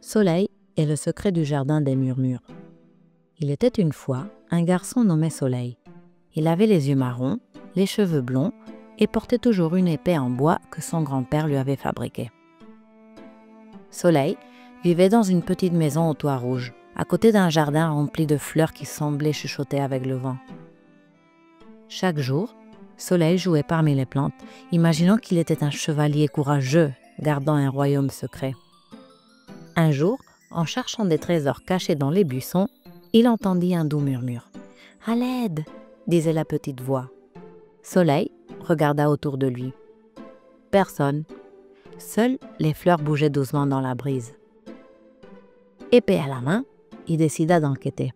Soleil est le secret du jardin des murmures. Il était une fois un garçon nommé Soleil. Il avait les yeux marrons, les cheveux blonds et portait toujours une épée en bois que son grand-père lui avait fabriquée. Soleil vivait dans une petite maison au toit rouge, à côté d'un jardin rempli de fleurs qui semblaient chuchoter avec le vent. Chaque jour, Soleil jouait parmi les plantes, imaginant qu'il était un chevalier courageux, gardant un royaume secret. Un jour, en cherchant des trésors cachés dans les buissons, il entendit un doux murmure. « À l'aide !» disait la petite voix. Soleil regarda autour de lui. Personne. Seules les fleurs bougeaient doucement dans la brise. Épée à la main, il décida d'enquêter.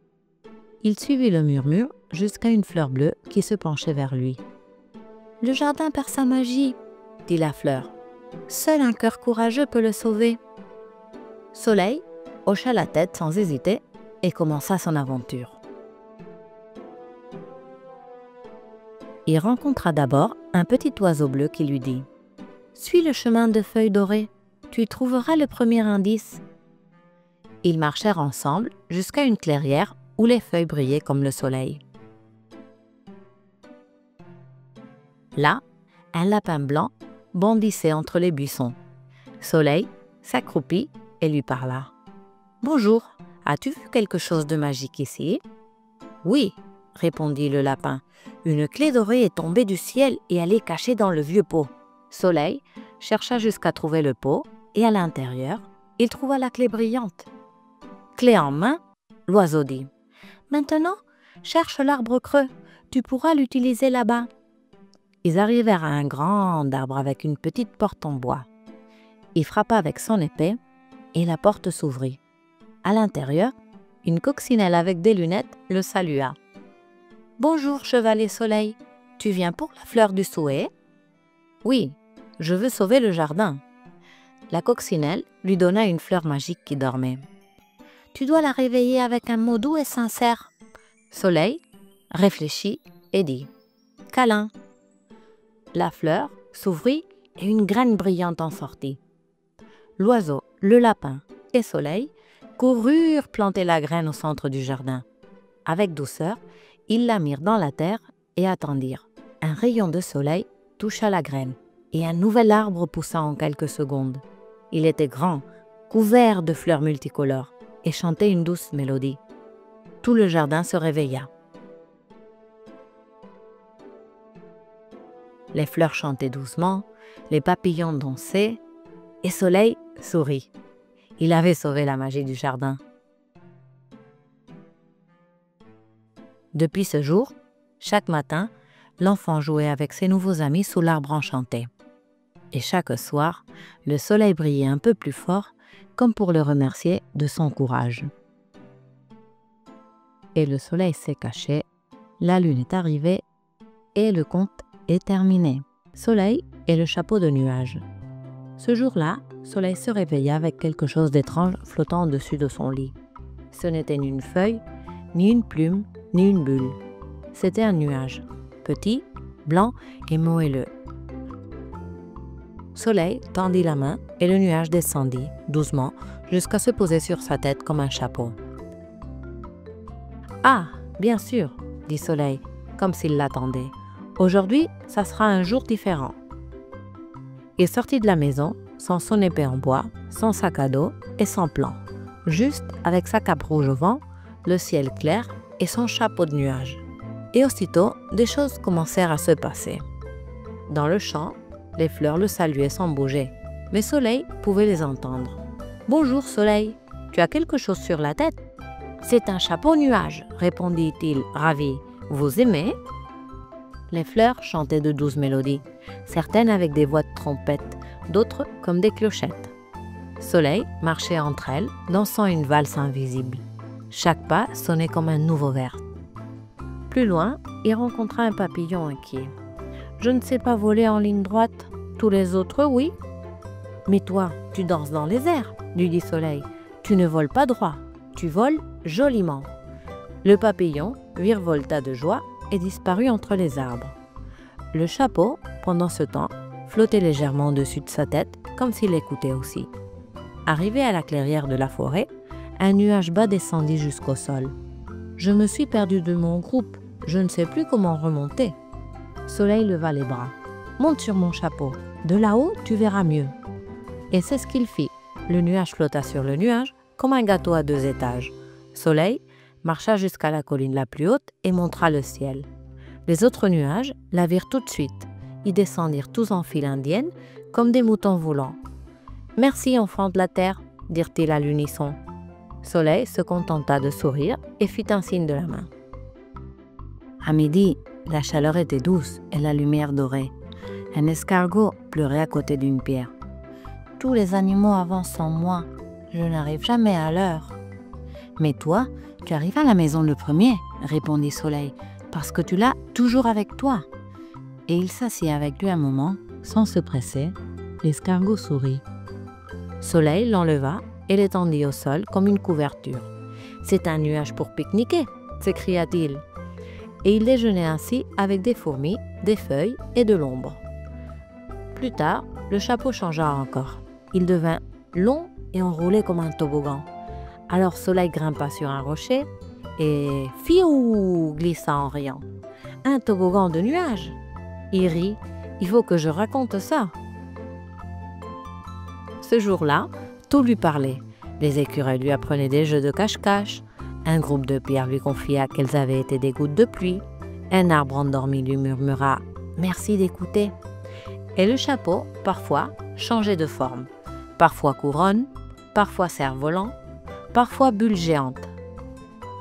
Il suivit le murmure jusqu'à une fleur bleue qui se penchait vers lui. « Le jardin perd sa magie, » dit la fleur. « Seul un cœur courageux peut le sauver. » Soleil hocha la tête sans hésiter et commença son aventure. Il rencontra d'abord un petit oiseau bleu qui lui dit « Suis le chemin de feuilles dorées, tu y trouveras le premier indice. » Ils marchèrent ensemble jusqu'à une clairière où les feuilles brillaient comme le soleil. Là, un lapin blanc bondissait entre les buissons. Soleil s'accroupit et lui parla. « Bonjour, as-tu vu quelque chose de magique ici ?»« Oui, » répondit le lapin. « Une clé dorée est tombée du ciel et elle est cachée dans le vieux pot. » Soleil chercha jusqu'à trouver le pot et à l'intérieur, il trouva la clé brillante. Clé en main, l'oiseau dit « Maintenant, cherche l'arbre creux, tu pourras l'utiliser là-bas. » Ils arrivèrent à un grand arbre avec une petite porte en bois. Il frappa avec son épée et la porte s'ouvrit. À l'intérieur, une coccinelle avec des lunettes le salua. « Bonjour, chevalier Soleil, tu viens pour la fleur du souhait ?»« Oui, je veux sauver le jardin. » La coccinelle lui donna une fleur magique qui dormait. « Tu dois la réveiller avec un mot doux et sincère. » Soleil réfléchit et dit « Câlin !» La fleur s'ouvrit et une graine brillante en sortit. L'oiseau, le lapin et Soleil coururent planter la graine au centre du jardin. Avec douceur, ils la mirent dans la terre et attendirent. Un rayon de soleil toucha la graine et un nouvel arbre poussa en quelques secondes. Il était grand, couvert de fleurs multicolores et chantait une douce mélodie. Tout le jardin se réveilla. Les fleurs chantaient doucement, les papillons dansaient et Soleil sourit. Il avait sauvé la magie du jardin. Depuis ce jour, chaque matin, l'enfant jouait avec ses nouveaux amis sous l'arbre enchanté. Et chaque soir, le soleil brillait un peu plus fort, comme pour le remercier de son courage. Et le soleil s'est caché, la lune est arrivée et le conte est terminé. Soleil et le chapeau de nuages. Ce jour-là, Soleil se réveilla avec quelque chose d'étrange flottant au-dessus de son lit. Ce n'était ni une feuille, ni une plume, ni une bulle. C'était un nuage, petit, blanc et moelleux. Soleil tendit la main et le nuage descendit, doucement, jusqu'à se poser sur sa tête comme un chapeau. « Ah, bien sûr, » dit Soleil, comme s'il l'attendait. « Aujourd'hui, ça sera un jour différent. » Il sortit de la maison, sans son épée en bois, sans sac à dos et sans plan, juste avec sa cape rouge au vent, le ciel clair et son chapeau de nuages. Et aussitôt, des choses commencèrent à se passer. Dans le champ, les fleurs le saluaient sans bouger, mais Soleil pouvait les entendre. « Bonjour Soleil, tu as quelque chose sur la tête ?»« C'est un chapeau nuage, » répondit-il, ravi. « Vous aimez ?» Les fleurs chantaient de douces mélodies, certaines avec des voix de trompette, d'autres comme des clochettes. Soleil marchait entre elles, dansant une valse invisible. Chaque pas sonnait comme un nouveau vers. Plus loin, il rencontra un papillon inquiet. « Je ne sais pas voler en ligne droite, tous les autres oui. »« Mais toi, tu danses dans les airs, » lui dit Soleil. « Tu ne voles pas droit, tu voles joliment. » Le papillon virevolta de joie et disparut entre les arbres. Le chapeau, pendant ce temps, flottait légèrement au-dessus de sa tête, comme s'il écoutait aussi. Arrivé à la clairière de la forêt, un nuage bas descendit jusqu'au sol. Je me suis perdu de mon groupe, je ne sais plus comment remonter. Soleil leva les bras. Monte sur mon chapeau, de là-haut tu verras mieux. Et c'est ce qu'il fit. Le nuage flotta sur le nuage comme un gâteau à 2 étages. Soleil marcha jusqu'à la colline la plus haute et montra le ciel. Les autres nuages la virent tout de suite. Ils descendirent tous en file indienne comme des moutons volants. « Merci, enfants de la terre », dirent-ils à l'unisson. Soleil se contenta de sourire et fit un signe de la main. À midi, la chaleur était douce et la lumière dorée. Un escargot pleurait à côté d'une pierre. « Tous les animaux avancent sans moi. Je n'arrive jamais à l'heure. »« Mais toi, tu arrives à la maison le premier, » répondit Soleil, « parce que tu l'as toujours avec toi. » Et il s'assit avec lui un moment, sans se presser. L'escargot sourit. Soleil l'enleva et l'étendit au sol comme une couverture. « C'est un nuage pour pique-niquer » s'écria-t-il. Et il déjeunait ainsi avec des fourmis, des feuilles et de l'ombre. Plus tard, le chapeau changea encore. Il devint long et enroulé comme un toboggan. Alors Soleil grimpa sur un rocher et fiou glissa en riant. « Un toboggan de nuages !» Il rit. « Il faut que je raconte ça !» Ce jour-là, tout lui parlait. Les écureuils lui apprenaient des jeux de cache-cache. Un groupe de pierres lui confia qu'elles avaient été des gouttes de pluie. Un arbre endormi lui murmura « Merci d'écouter ». Et le chapeau, parfois, changeait de forme. Parfois couronne, parfois cerf-volant, parfois bulle géante.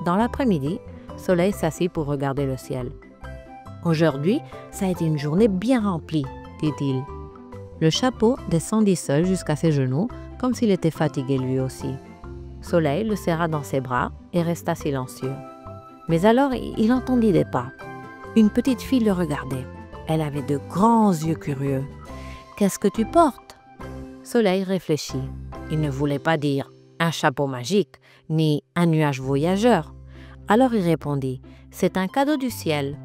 Dans l'après-midi, Soleil s'assit pour regarder le ciel. « Aujourd'hui, ça a été une journée bien remplie », dit-il. Le chapeau descendit seul jusqu'à ses genoux, comme s'il était fatigué lui aussi. Soleil le serra dans ses bras et resta silencieux. Mais alors, il entendit des pas. Une petite fille le regardait. Elle avait de grands yeux curieux. « Qu'est-ce que tu portes ?» Soleil réfléchit. Il ne voulait pas dire « un chapeau magique » ni « un nuage voyageur ». Alors il répondit « C'est un cadeau du ciel ».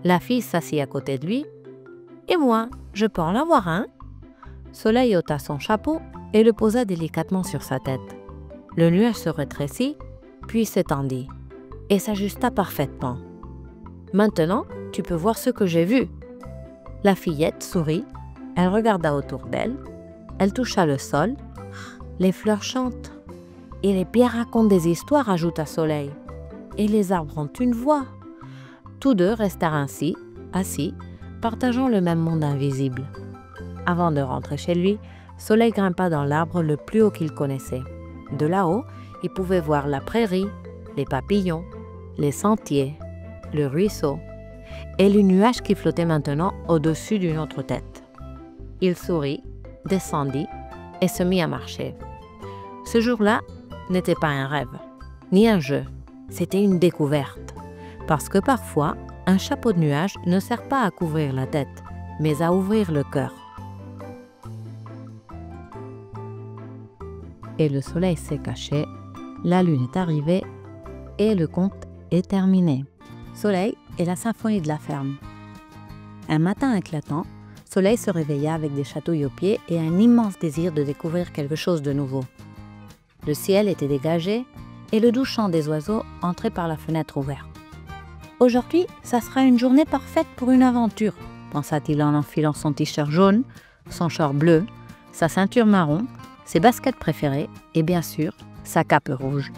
La fille s'assit à côté de lui. « Et moi, je peux en avoir un ?» Soleil ôta son chapeau et le posa délicatement sur sa tête. Le nuage se rétrécit, puis s'étendit et s'ajusta parfaitement. « Maintenant, tu peux voir ce que j'ai vu. » La fillette sourit, elle regarda autour d'elle, elle toucha le sol. « Les fleurs chantent et les pierres racontent des histoires, » ajouta Soleil. « Et les arbres ont une voix. » Tous deux restèrent ainsi, assis, partageant le même monde invisible. Avant de rentrer chez lui, Soleil grimpa dans l'arbre le plus haut qu'il connaissait. De là-haut, il pouvait voir la prairie, les papillons, les sentiers, le ruisseau et le nuage qui flottait maintenant au-dessus d'une autre tête. Il sourit, descendit et se mit à marcher. Ce jour-là n'était pas un rêve, ni un jeu, c'était une découverte. Parce que parfois, un chapeau de nuage ne sert pas à couvrir la tête, mais à ouvrir le cœur. Et le soleil s'est caché, la lune est arrivée et le conte est terminé. Soleil et la symphonie de la ferme. Un matin éclatant, Soleil se réveilla avec des chatouilles aux pieds et un immense désir de découvrir quelque chose de nouveau. Le ciel était dégagé et le doux chant des oiseaux entrait par la fenêtre ouverte. « Aujourd'hui, ça sera une journée parfaite pour une aventure », pensa-t-il en enfilant son t-shirt jaune, son short bleu, sa ceinture marron, ses baskets préférées et bien sûr, sa cape rouge.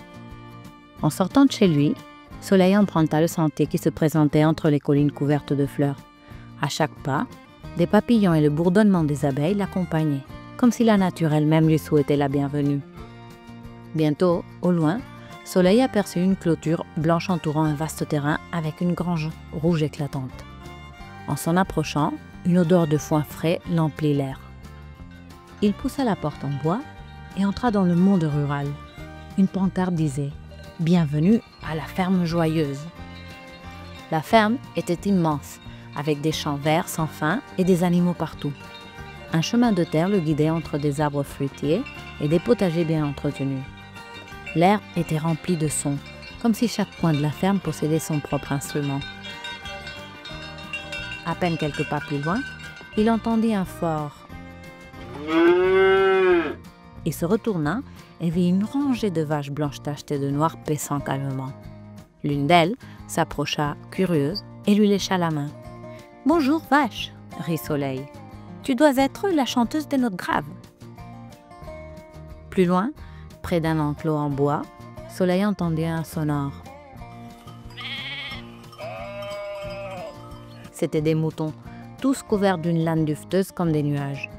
En sortant de chez lui, Soleil emprunta le sentier qui se présentait entre les collines couvertes de fleurs. À chaque pas, des papillons et le bourdonnement des abeilles l'accompagnaient, comme si la nature elle-même lui souhaitait la bienvenue. Bientôt, au loin, Soleil aperçut une clôture blanche entourant un vaste terrain avec une grange rouge éclatante. En s'en approchant, une odeur de foin frais l'emplit l'air. Il poussa la porte en bois et entra dans le monde rural. Une pancarte disait « Bienvenue à la ferme joyeuse ». La ferme était immense, avec des champs verts sans fin et des animaux partout. Un chemin de terre le guidait entre des arbres fruitiers et des potagers bien entretenus. L'air était rempli de sons, comme si chaque coin de la ferme possédait son propre instrument. À peine quelques pas plus loin, il entendit un fort Il se retourna et vit une rangée de vaches blanches tachetées de noir paissant calmement. L'une d'elles s'approcha, curieuse, et lui lécha la main. « Bonjour, vache !» rit Soleil. « Tu dois être la chanteuse des notes graves. » Plus loin, près d'un enclos en bois, Soleil entendit un sonore. C'étaient des moutons, tous couverts d'une laine dufteuse comme des nuages.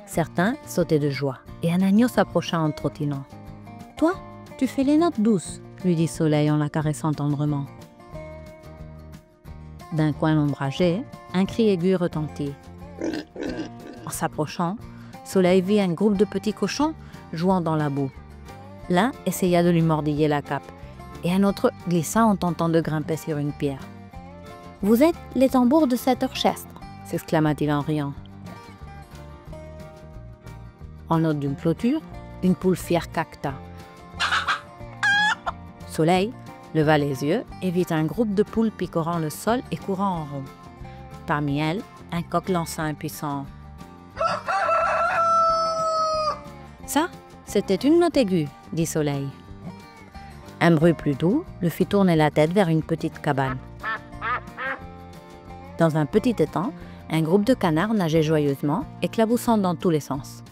Certains sautaient de joie, et un agneau s'approcha en trottinant. « Toi, tu fais les notes douces !» lui dit Soleil en la caressant tendrement. D'un coin ombragé, un cri aigu retentit. En s'approchant, Soleil vit un groupe de petits cochons jouant dans la boue. L'un essaya de lui mordiller la cape, et un autre glissa en tentant de grimper sur une pierre. « Vous êtes les tambours de cet orchestre !» s'exclama-t-il en riant. En haut d'une clôture, une poule fière cacta. Soleil leva les yeux et vit un groupe de poules picorant le sol et courant en rond. Parmi elles, un coq lança un puissant « Ça, c'était une note aiguë », dit Soleil. Un bruit plus doux le fit tourner la tête vers une petite cabane. Dans un petit étang, un groupe de canards nageait joyeusement, éclaboussant dans tous les sens.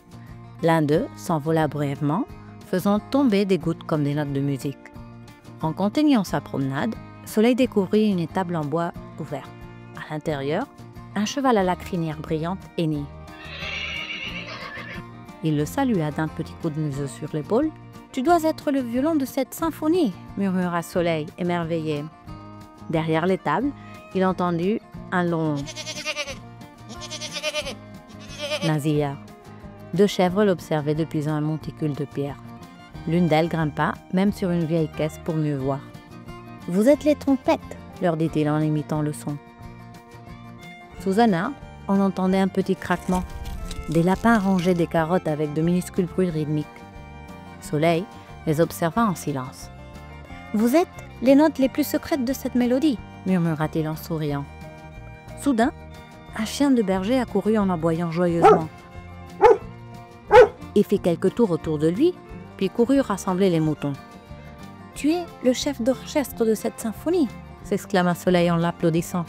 L'un d'eux s'envola brièvement, faisant tomber des gouttes comme des notes de musique. En continuant sa promenade, Soleil découvrit une étable en bois ouverte. À l'intérieur, un cheval à la crinière brillante hennit. Il le salua d'un petit coup de museau sur l'épaule. « Tu dois être le violon de cette symphonie !» murmura Soleil, émerveillé. Derrière l'étable, il entendit un long nasillard. Deux chèvres l'observaient depuis un monticule de pierre. L'une d'elles grimpa même sur une vieille caisse pour mieux voir. « Vous êtes les trompettes !» leur dit-il en imitant le son. Sous un arbre, on entendait un petit craquement. Des lapins rongeaient des carottes avec de minuscules bruits rythmiques. Soleil les observa en silence. « Vous êtes les notes les plus secrètes de cette mélodie !» murmura-t-il en souriant. Soudain, un chien de berger accourut en aboyant joyeusement. Il fit quelques tours autour de lui, puis courut rassembler les moutons. « Tu es le chef d'orchestre de cette symphonie !» s'exclama Soleil en l'applaudissant.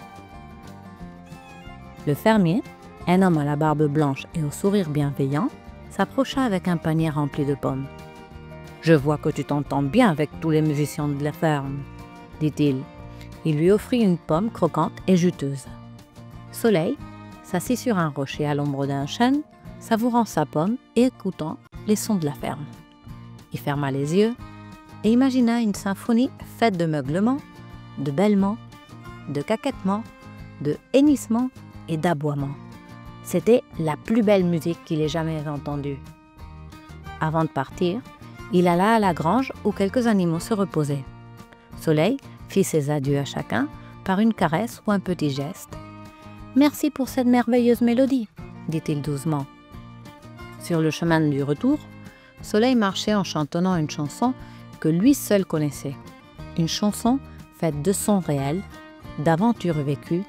Le fermier, un homme à la barbe blanche et au sourire bienveillant, s'approcha avec un panier rempli de pommes. « Je vois que tu t'entends bien avec tous les musiciens de la ferme, » dit-il. Il lui offrit une pomme croquante et juteuse. Soleil s'assit sur un rocher à l'ombre d'un chêne, savourant sa pomme et écoutant les sons de la ferme. Il ferma les yeux et imagina une symphonie faite de meuglements, de bêlements, de caquettements, de hennissements et d'aboiements. C'était la plus belle musique qu'il ait jamais entendue. Avant de partir, il alla à la grange où quelques animaux se reposaient. Soleil fit ses adieux à chacun par une caresse ou un petit geste. « Merci pour cette merveilleuse mélodie », dit-il doucement. Sur le chemin du retour, Soleil marchait en chantonnant une chanson que lui seul connaissait. Une chanson faite de sons réels, d'aventures vécues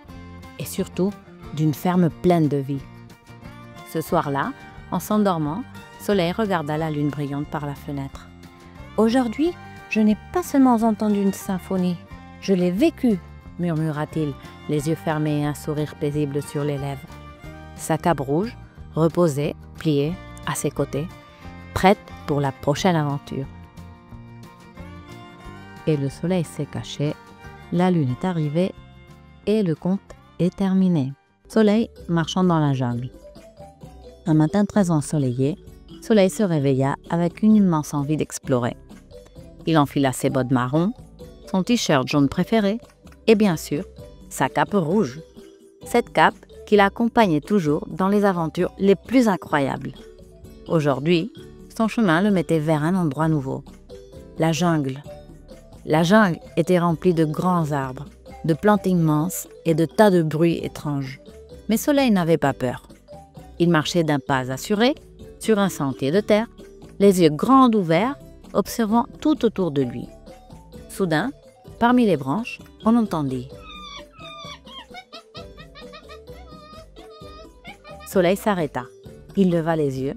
et surtout d'une ferme pleine de vie. Ce soir-là, en s'endormant, Soleil regarda la lune brillante par la fenêtre. « Aujourd'hui, je n'ai pas seulement entendu une symphonie, je l'ai vécue », murmura-t-il, les yeux fermés et un sourire paisible sur les lèvres. Sa cape rouge reposait, pliée, à ses côtés, prête pour la prochaine aventure. Et le soleil s'est caché, la lune est arrivée et le conte est terminé. Soleil marchant dans la jungle. Un matin très ensoleillé, Soleil se réveilla avec une immense envie d'explorer. Il enfila ses bottes marron, son t-shirt jaune préféré et bien sûr, sa cape rouge. Cette cape qui l'accompagnait toujours dans les aventures les plus incroyables. Aujourd'hui, son chemin le mettait vers un endroit nouveau. La jungle. La jungle était remplie de grands arbres, de plantes immenses et de tas de bruits étranges. Mais Soleil n'avait pas peur. Il marchait d'un pas assuré, sur un sentier de terre, les yeux grands ouverts, observant tout autour de lui. Soudain, parmi les branches, on entendit. Soleil s'arrêta. Il leva les yeux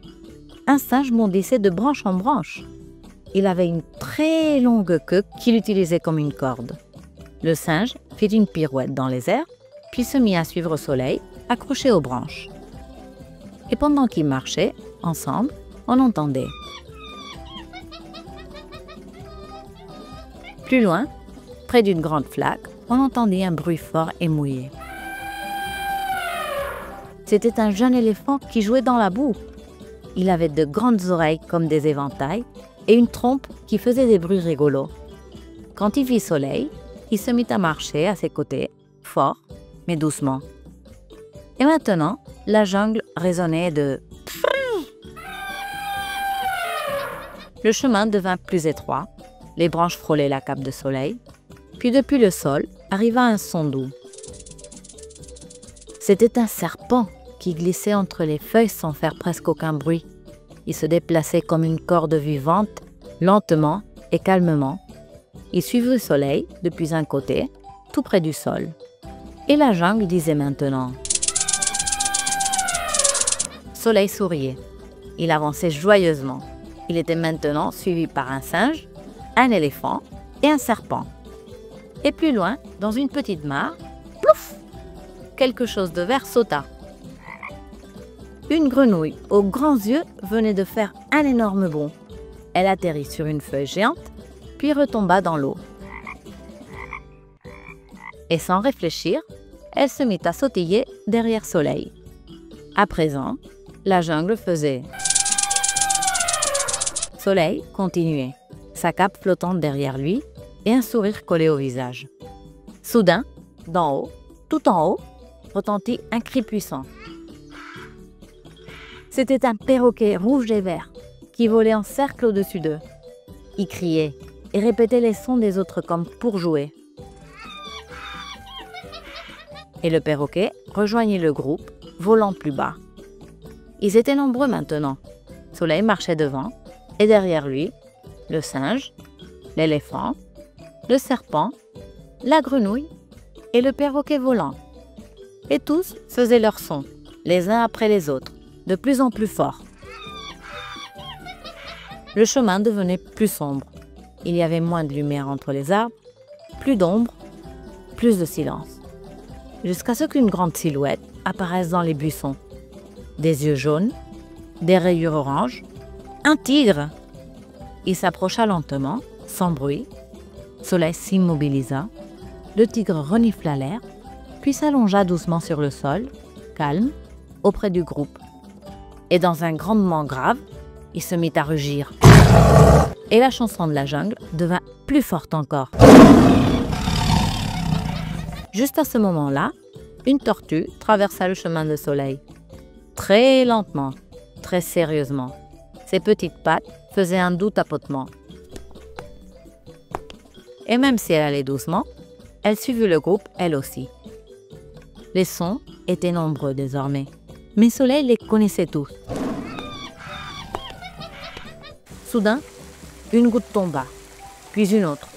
un singe bondissait de branche en branche. Il avait une très longue queue qu'il utilisait comme une corde. Le singe fit une pirouette dans les airs, puis se mit à suivre Soleil, accroché aux branches. Et pendant qu'ils marchaient, ensemble, on entendait. Plus loin, près d'une grande flaque, on entendit un bruit fort et mouillé. C'était un jeune éléphant qui jouait dans la boue. Il avait de grandes oreilles comme des éventails et une trompe qui faisait des bruits rigolos. Quand il vit Soleil, il se mit à marcher à ses côtés, fort, mais doucement. Et maintenant, la jungle résonnait de... Le chemin devint plus étroit, les branches frôlaient la cape de Soleil, puis depuis le sol arriva un son doux. C'était un serpent qui glissait entre les feuilles sans faire presque aucun bruit. Il se déplaçait comme une corde vivante, lentement et calmement. Il suivait le Soleil depuis un côté, tout près du sol. Et la jungle disait maintenant. Soleil souriait. Il avançait joyeusement. Il était maintenant suivi par un singe, un éléphant et un serpent. Et plus loin, dans une petite mare, plouf, quelque chose de vert sauta. Une grenouille aux grands yeux venait de faire un énorme bond. Elle atterrit sur une feuille géante, puis retomba dans l'eau. Et sans réfléchir, elle se mit à sautiller derrière Soleil. À présent, la jungle faisait. Soleil continuait, sa cape flottante derrière lui et un sourire collé au visage. Soudain, d'en haut, tout en haut, retentit un cri puissant. C'était un perroquet rouge et vert qui volait en cercle au-dessus d'eux. Il criait et répétait les sons des autres comme pour jouer. Et le perroquet rejoignit le groupe, volant plus bas. Ils étaient nombreux maintenant. Soleil marchait devant et derrière lui, le singe, l'éléphant, le serpent, la grenouille et le perroquet volant. Et tous faisaient leur son, les uns après les autres, de plus en plus fort. Le chemin devenait plus sombre. Il y avait moins de lumière entre les arbres, plus d'ombre, plus de silence. Jusqu'à ce qu'une grande silhouette apparaisse dans les buissons. Des yeux jaunes, des rayures oranges, un tigre. Il s'approcha lentement, sans bruit. Soleil s'immobilisa. Le tigre renifla l'air, puis s'allongea doucement sur le sol, calme, auprès du groupe. Et dans un grandement grave, il se mit à rugir. Et la chanson de la jungle devint plus forte encore. Juste à ce moment-là, une tortue traversa le chemin de Soleil. Très lentement, très sérieusement. Ses petites pattes faisaient un doux tapotement. Et même si elle allait doucement, elle suivit le groupe elle aussi. Les sons étaient nombreux désormais, mais Soleil les connaissait tous. Soudain, une goutte tomba, puis une autre.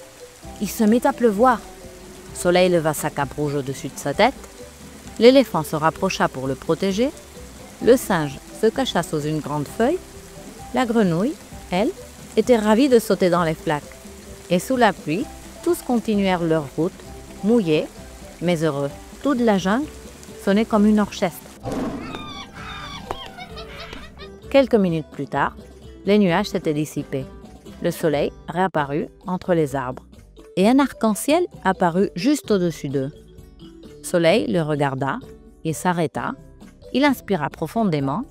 Il se mit à pleuvoir. Soleil leva sa cape rouge au-dessus de sa tête. L'éléphant se rapprocha pour le protéger. Le singe se cacha sous une grande feuille. La grenouille, elle, était ravie de sauter dans les flaques. Et sous la pluie, tous continuèrent leur route, mouillés, mais heureux. Toute la jungle sonnait comme une orchestre. Quelques minutes plus tard, les nuages s'étaient dissipés. Le soleil réapparut entre les arbres. Et un arc-en-ciel apparut juste au-dessus d'eux. Soleil le regarda, il s'arrêta, il inspira profondément.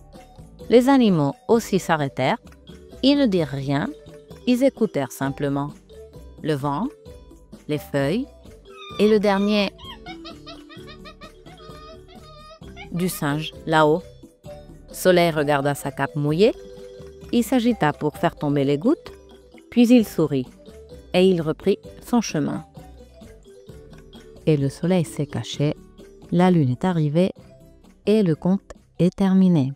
Les animaux aussi s'arrêtèrent, ils ne dirent rien, ils écoutèrent simplement. Le vent, les feuilles et le dernier du singe là-haut. Soleil regarda sa cape mouillée, il s'agita pour faire tomber les gouttes, puis il sourit et il reprit son chemin. Et le soleil s'est caché, la lune est arrivée et le conte est terminé.